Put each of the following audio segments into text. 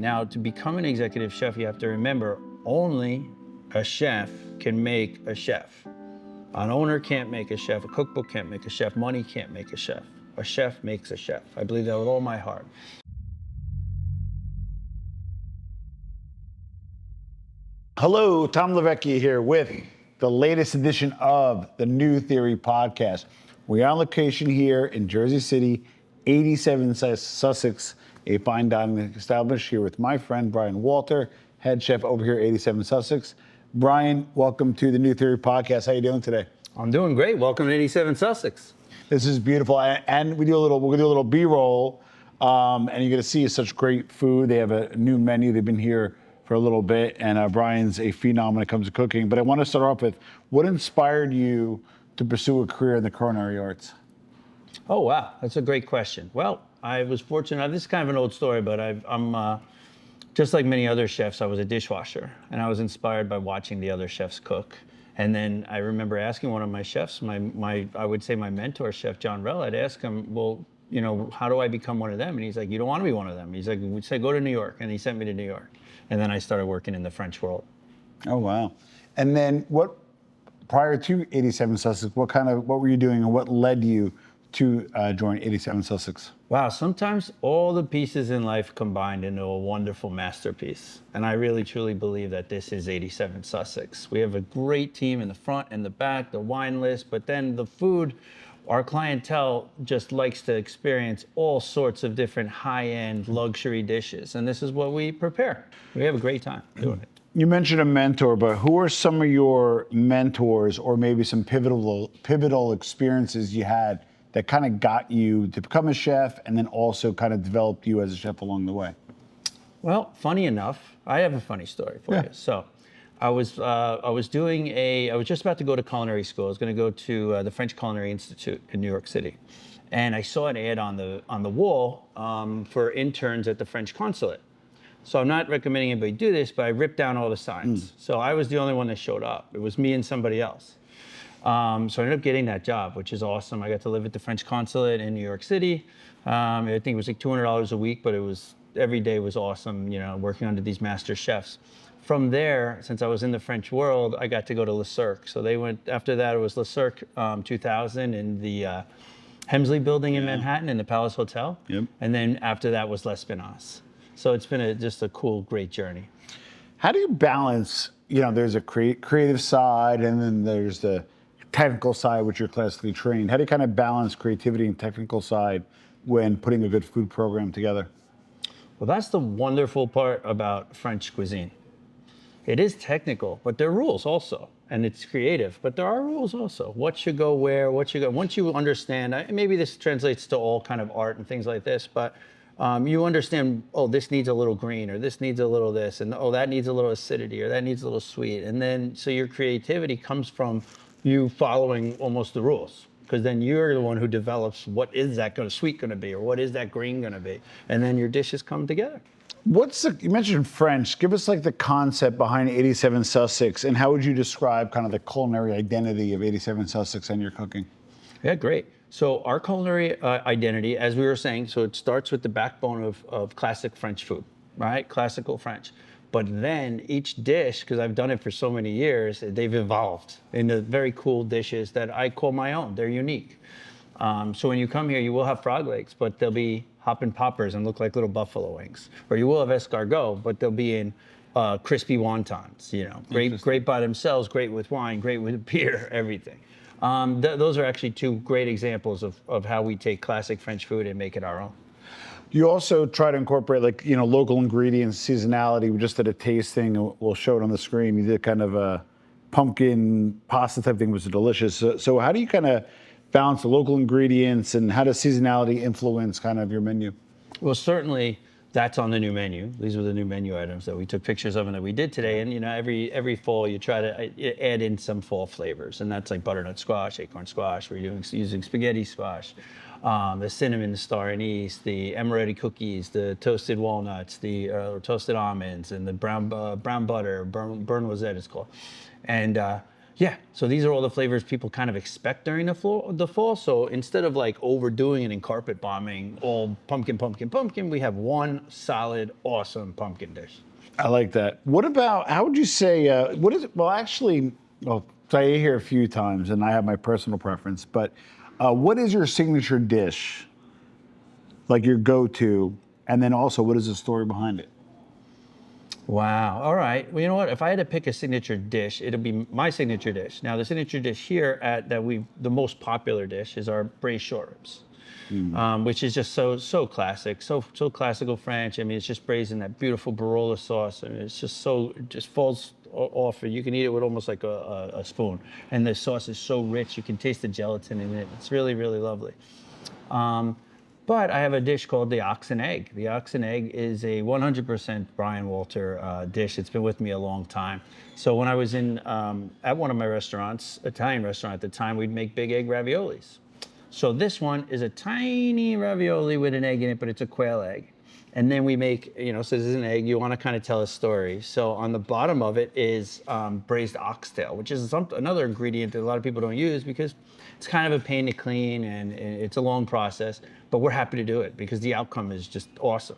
Now, to become an executive chef, you have to remember only a chef can make a chef. An owner can't make a chef, a cookbook can't make a chef, money can't make a chef. A chef makes a chef. I believe that with all my heart. Hello, Tom LaVecchia here with the latest edition of the New Theory podcast. We're on location here in Jersey City, 87 Sussex, a fine dining establishment here with my friend Brian Walter, head chef over here, 87 Sussex. Brian, welcome to the New Theory podcast. How you doing today? I'm doing great. Welcome to 87 Sussex. This is beautiful, and we're gonna do a little B-roll, and you're gonna see such great food. They have a new menu. They've been here for a little bit, and Brian's a phenom when it comes to cooking. But I want to start off with, what inspired you to pursue a career in the culinary arts? Oh, wow. That's a great question. Well, I was fortunate. This is kind of an old story, but I'm just like many other chefs, I was a dishwasher, and I was inspired by watching the other chefs cook. And then I remember asking one of my chefs, I would say my mentor, Chef John Rell, I'd ask him, well, you know, how do I become one of them? And he's like, you don't want to be one of them. He's like, we say, go to New York. And he sent me to New York. And then I started working in the French world. Oh, wow. And then prior to 87 Sussex, what were you doing, and what led you to join 87 Sussex? Wow, sometimes all the pieces in life combined into a wonderful masterpiece. And I really truly believe that this is 87 Sussex. We have a great team in the front and the back, the wine list, but then the food, our clientele just likes to experience all sorts of different high-end luxury dishes. And this is what we prepare. We have a great time doing it. You mentioned a mentor, but who are some of your mentors, or maybe some pivotal experiences you had that kind of got you to become a chef, and then also kind of developed you as a chef along the way? Well, funny enough, I have a funny story for you. So I was just about to go to culinary school. I was going to go to the French Culinary Institute in New York City. And I saw an ad on the wall for interns at the French consulate. So I'm not recommending anybody do this, but I ripped down all the signs. So I was the only one that showed up. It was me and somebody else. So I ended up getting that job, which is awesome. I got to live at the French consulate in New York City. I think it was like $200 a week, but every day was awesome, you know, working under these master chefs. From there, since I was in the French world, I got to go to Le Cirque. So after that, it was Le Cirque 2000 in the Hemsley building in Manhattan in the Palace Hotel. Yep. And then after that was L'Espinasse. So it's been just a cool, great journey. How do you balance, there's a creative side, and then there's the technical side, which you're classically trained. How do you kind of balance creativity and technical side when putting a good food program together? Well, that's the wonderful part about French cuisine. It is technical, but there are rules also, and it's creative, but there are rules also. What should go where, once you understand, maybe this translates to all kind of art and things like this, but you understand, oh, this needs a little green, or this needs a little this, and oh, that needs a little acidity, or that needs a little sweet. And then, so your creativity comes from you following almost the rules, because then you're the one who develops what is that sweet going to be, or what is that green going to be, and then your dishes come together. You mentioned French. Give us like the concept behind 87 Sussex, and how would you describe kind of the culinary identity of 87 Sussex and your cooking? Yeah, great. So our culinary identity, as we were saying, so it starts with the backbone of classic French food, right? Classical French. But then each dish, because I've done it for so many years, they've evolved into very cool dishes that I call my own. They're unique. So when you come here, you will have frog legs, but they'll be hoppin' poppers and look like little buffalo wings. Or you will have escargot, but they'll be in crispy wontons. Great by themselves, great with wine, great with beer, everything. Those are actually two great examples of how we take classic French food and make it our own. You also try to incorporate local ingredients, seasonality. We just did a tasting. We'll show it on the screen. You did kind of a pumpkin pasta type thing, which was delicious. So how do you kind of balance the local ingredients, and how does seasonality influence kind of your menu? Well, certainly that's on the new menu. These were the new menu items that we took pictures of and that we did today. And every fall you try to add in some fall flavors, and that's like butternut squash, acorn squash. We're using spaghetti squash, the cinnamon star anise, the amaretti cookies, the toasted walnuts, the toasted almonds, and the brown butter, burn rosette it's called. And Yeah, so these are all the flavors people kind of expect during the fall. So instead of like overdoing it and carpet bombing all pumpkin, pumpkin, pumpkin, we have one solid, awesome pumpkin dish. I like that. What about, how would you say, what is it? Well, actually, well, so I ate here a few times and I have my personal preference, but what is your signature dish? Like your go-to? And then also, what is the story behind it? Wow. All right. Well, you know what? If I had to pick a signature dish, it'll be my signature dish. Now, the signature dish here the most popular dish is our braised short ribs, which is just so classic, so classical French. I mean, it's just braised in that beautiful Barolo sauce. I mean, it's just it just falls off. You can eat it with almost like a spoon, and the sauce is so rich. You can taste the gelatin in it. It's really, really lovely. But I have a dish called the ox and egg. The ox and egg is a 100% Brian Walter dish. It's been with me a long time. So when I was at one of my restaurants, Italian restaurant at the time, we'd make big egg raviolis. So this one is a tiny ravioli with an egg in it, but it's a quail egg. And then we make, so this is an egg. You want to kind of tell a story. So on the bottom of it is braised oxtail, which is another ingredient that a lot of people don't use because it's kind of a pain to clean and it's a long process. But we're happy to do it because the outcome is just awesome.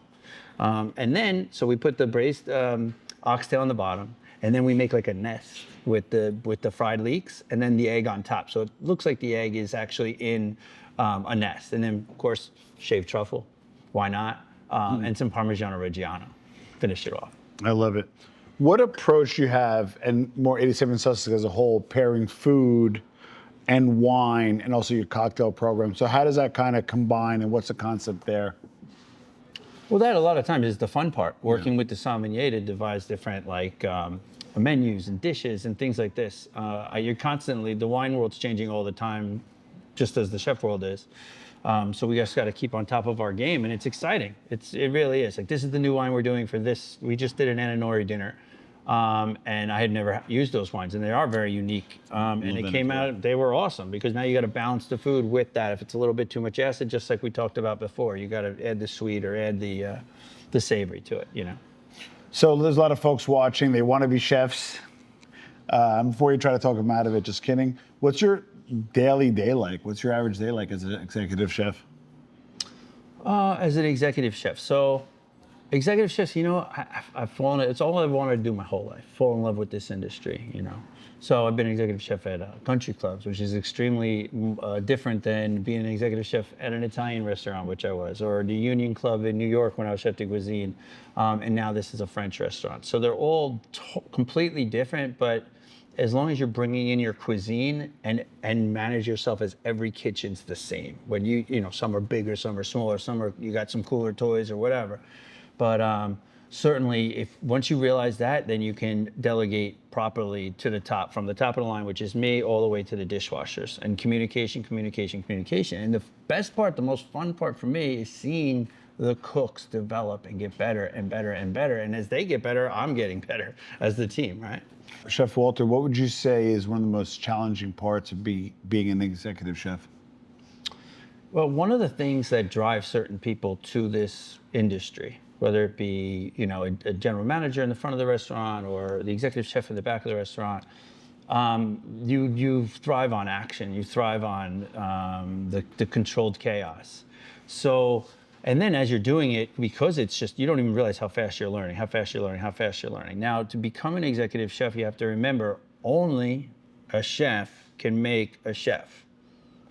And then, so we put the braised oxtail on the bottom, and then we make like a nest with the fried leeks, and then the egg on top. So it looks like the egg is actually in a nest. And then, of course, shaved truffle. Why not? And some Parmigiano Reggiano. Finish it off. I love it. What approach you have, and more 87 Sussex as a whole, pairing food and wine, and also your cocktail program. So how does that kind of combine, and what's the concept there? Well, that a lot of times is the fun part, working with the sommelier to devise different menus and dishes and things like this. The wine world's changing all the time, just as the chef world is. So we just got to keep on top of our game, and it's exciting. It really is. Like, this is the new wine we're doing for this. We just did an Ananori dinner, and I had never used those wines, and they are very unique. And it came out, they were awesome because now you got to balance the food with that. If it's a little bit too much acid, just like we talked about before, you got to add the sweet or add the savory to it. So there's a lot of folks watching. They want to be chefs. Before you try to talk them out of it, just kidding. What's your daily day like? What's your average day like as an executive chef? As an executive chef. So executive chefs, I've fallen, it's all I've wanted to do my whole life, fall in love with this industry, So I've been an executive chef at country clubs, which is extremely different than being an executive chef at an Italian restaurant, which I was, or the Union Club in New York when I was chef de cuisine. And now this is a French restaurant. So they're all completely different, but as long as you're bringing in your cuisine and manage yourself as every kitchen's the same. When some are bigger, some are smaller, you got some cooler toys or whatever. But certainly, if once you realize that, then you can delegate properly to the top, from the top of the line, which is me, all the way to the dishwashers. And communication. And the best part, the most fun part for me is seeing the cooks develop and get better and better and better. And as they get better, I'm getting better as the team, right? Chef Walter, what would you say is one of the most challenging parts of being an executive chef? Well, one of the things that drives certain people to this industry, whether it be a general manager in the front of the restaurant or the executive chef in the back of the restaurant, you thrive on action. You thrive on the controlled chaos. So, and then as you're doing it, because it's just, you don't even realize how fast you're learning. Now, to become an executive chef, you have to remember only a chef can make a chef.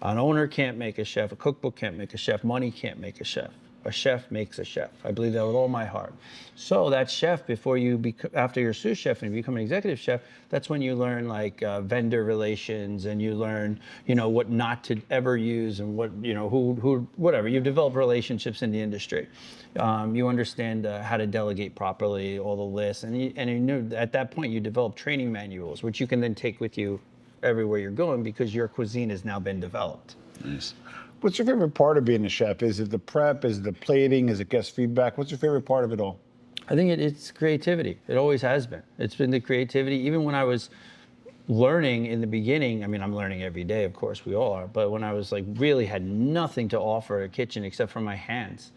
An owner can't make a chef. A cookbook can't make a chef. Money can't make a chef. A chef makes a chef. I believe that with all my heart. So that chef, after you're a sous chef and you become an executive chef, that's when you learn vendor relations, and you learn, what not to ever use, and what, whatever. You've developed relationships in the industry. You understand how to delegate properly, all the lists, and at that point you develop training manuals, which you can then take with you everywhere you're going because your cuisine has now been developed. Nice. What's your favorite part of being a chef? Is it the prep? Is it the plating? Is it guest feedback? What's your favorite part of it all? I think it's creativity. It always has been. It's been the creativity. Even when I was learning in the beginning, I mean, I'm learning every day, of course, we all are, but when I was really had nothing to offer a kitchen except for my hands,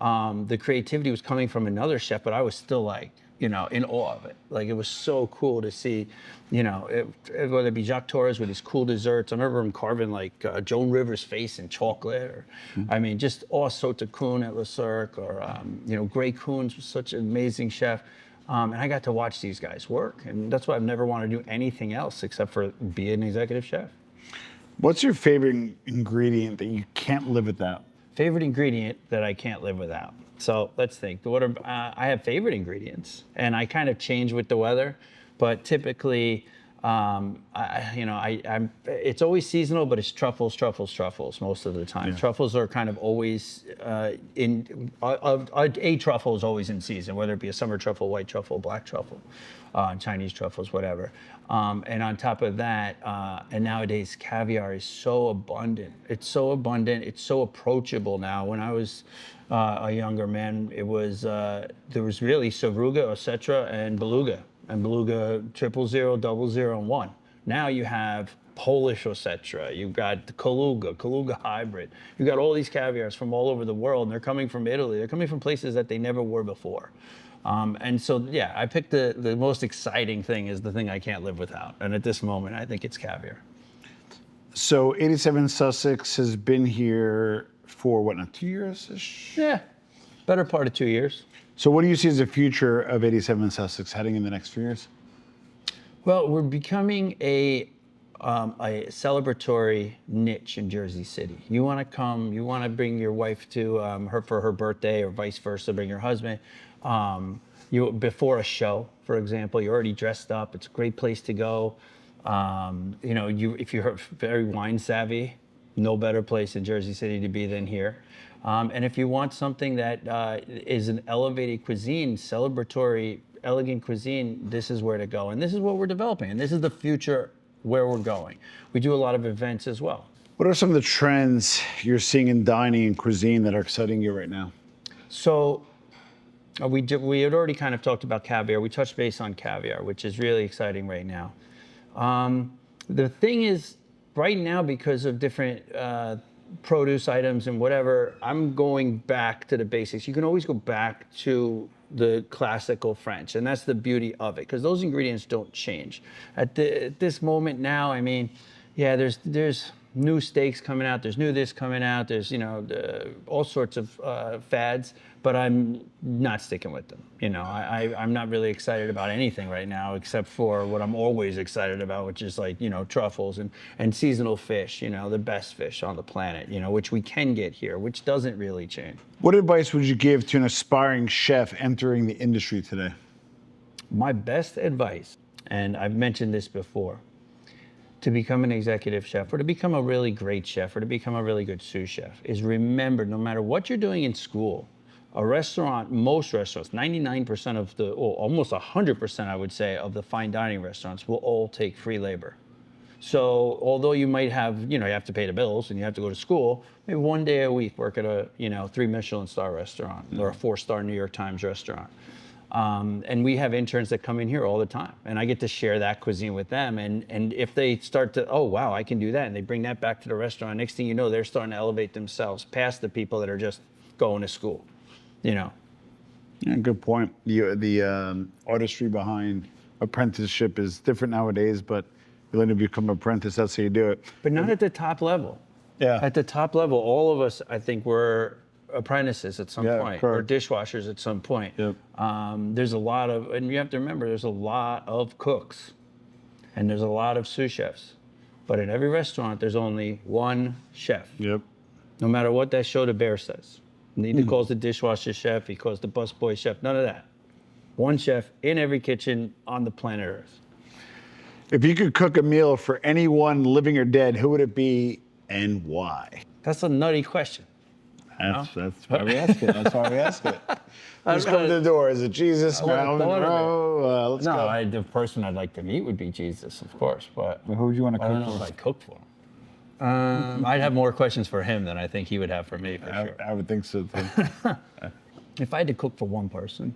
the creativity was coming from another chef, but I was still like, you know, in awe of it. Like it was so cool to see, you know, whether it be Jacques Torres with his cool desserts. I remember him carving like Joan Rivers' face in chocolate, or I mean, just Sota Kuhn at Le Cirque, or you know, Gray Kuhn's was such an amazing chef. And I got to watch these guys work, and that's why I've never wanted to do anything else except for be an executive chef. What's your favorite ingredient that you can't live without? Favorite ingredient that I can't live without. So let's think. I have favorite ingredients, and I kind of change with the weather, but typically, it's always seasonal, but it's truffles most of the time. Yeah. Truffles are kind of always a truffle is always in season, whether it be a summer truffle, white truffle, black truffle, Chinese truffles, whatever. And on top of that, and nowadays caviar is so abundant. It's so abundant. It's so approachable now. When I was a younger man, it was there was really Savruga, Osetra, and Beluga 000, 000, and 1. Now you have Polish Osetra, you've got the Kaluga hybrid. You've got all these caviars from all over the world, and they're coming from Italy. They're coming from places that they never were before. And so, yeah, I picked the most exciting thing is the thing I can't live without. And at this moment, I think it's caviar. So 87 Sussex has been here for what now, 2 years-ish? Yeah, better part of 2 years. So what do you see as the future of 87 Sussex heading in the next few years? Well, we're becoming a celebratory niche in Jersey City. You want to come, you want to bring your wife to for her birthday, or vice versa, bring your husband. Before a show, for example, you're already dressed up. It's a great place to go. If you're very wine savvy, no better place in Jersey City to be than here. And if you want something that is an elevated cuisine, celebratory, elegant cuisine, this is where to go. And this is what we're developing. And this is the future where we're going. We do a lot of events as well. What are some of the trends you're seeing in dining and cuisine that are exciting you right now? So we had already kind of talked about caviar. We touched base on caviar, which is really exciting right now. The thing is, right now, because of different produce items and whatever, I'm going back to the basics. You can always go back to the classical French, and that's the beauty of it, because those ingredients don't change. At this moment now, I mean, yeah, there's new steaks coming out, there's new this coming out, there's, you know, all sorts of fads, but I'm not sticking with them. You know, I'm not really excited about anything right now except for what I'm always excited about, which is like, you know, truffles and seasonal fish, you know, the best fish on the planet, you know, which we can get here, which doesn't really change. What advice would you give to an aspiring chef entering the industry today? My best advice, and I've mentioned this before, to become an executive chef, or to become a really great chef, or to become a really good sous chef, is remember, no matter what you're doing in school, a restaurant, most restaurants, 99% of almost 100%, I would say, of the fine dining restaurants will all take free labor. So although you might have, you know, you have to pay the bills and you have to go to school, maybe one day a week work at a, you know, 3 Michelin star restaurant or a 4-star New York Times restaurant. And we have interns that come in here all the time, and I get to share that cuisine with them. And if they start to, oh, wow, I can do that, and they bring that back to the restaurant, next thing you know, they're starting to elevate themselves past the people that are just going to school, you know. Yeah, good point. The artistry behind apprenticeship is different nowadays, but you learn to become an apprentice, that's how you do it. But not at the top level. Yeah. At the top level, all of us, I think, were apprentices at some point, correct. or dishwashers at some point. Yep. There's a lot of, and you have to remember, there's a lot of cooks, and there's a lot of sous chefs. But in every restaurant, there's only one chef. Yep. No matter what that show the bear says. Neither calls the dishwasher chef, he calls the busboy chef, none of that. One chef in every kitchen on the planet Earth. If you could cook a meal for anyone living or dead, who would it be and why? That's a nutty question. That's why we ask it. That's why we ask it. Who's coming to the door? Is it Jesus? Marilyn Monroe? Let's go. The person I'd like to meet would be Jesus, of course, but Who would you want to I don't cook know for? if I'd cook for him. I'd have more questions for him than I think he would have for me, for sure. I would think so too. If I had to cook for one person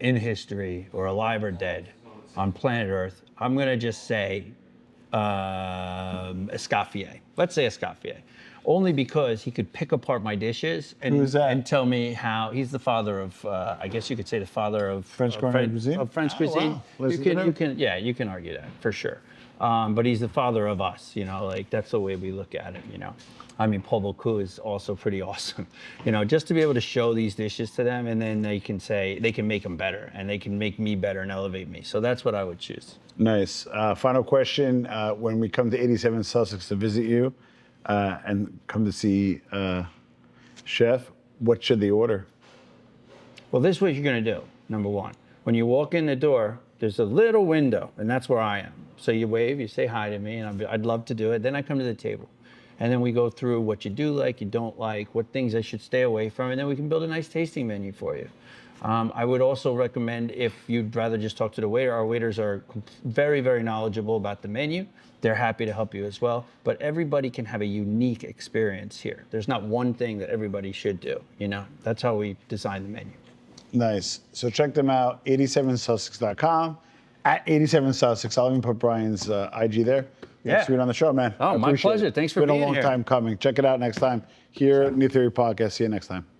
in history, or alive or dead, on planet Earth, I'm going to just say Escoffier. Let's say Escoffier. only because he could pick apart my dishes Who is that? and tell me how. He's the father of, I guess you could say the father of French culinary cuisine? Of French Oh, cuisine. wow. Listen to him. You can argue that for sure. But he's the father of us, like that's the way we look at it. I mean, Paul Bocuse is also pretty awesome, just to be able to show these dishes to them, and then they can make them better, and they can make me better and elevate me. So that's what I would choose. Nice. Final question. When we come to 87 Sussex to visit you and come to see Chef, what should they order? Well, this is what you're going to do. Number one, when you walk in the door, there's a little window, and that's where I am. So you wave, you say hi to me, and I'd love to do it. Then I come to the table. And then we go through what you do like, you don't like, what things I should stay away from, and then we can build a nice tasting menu for you. I would also recommend, if you'd rather just talk to the waiter, our waiters are very, very knowledgeable about the menu. They're happy to help you as well. But everybody can have a unique experience here. There's not one thing that everybody should do, That's how we design the menu. Nice. So check them out, 87sussex.com. At 87 Sussex. I'll even put Brian's IG there. Yeah. Thanks for being on the show, man. Oh, my pleasure. Thanks for being here. It's been a long time coming. Check it out next time here at New Theory Podcast. See you next time.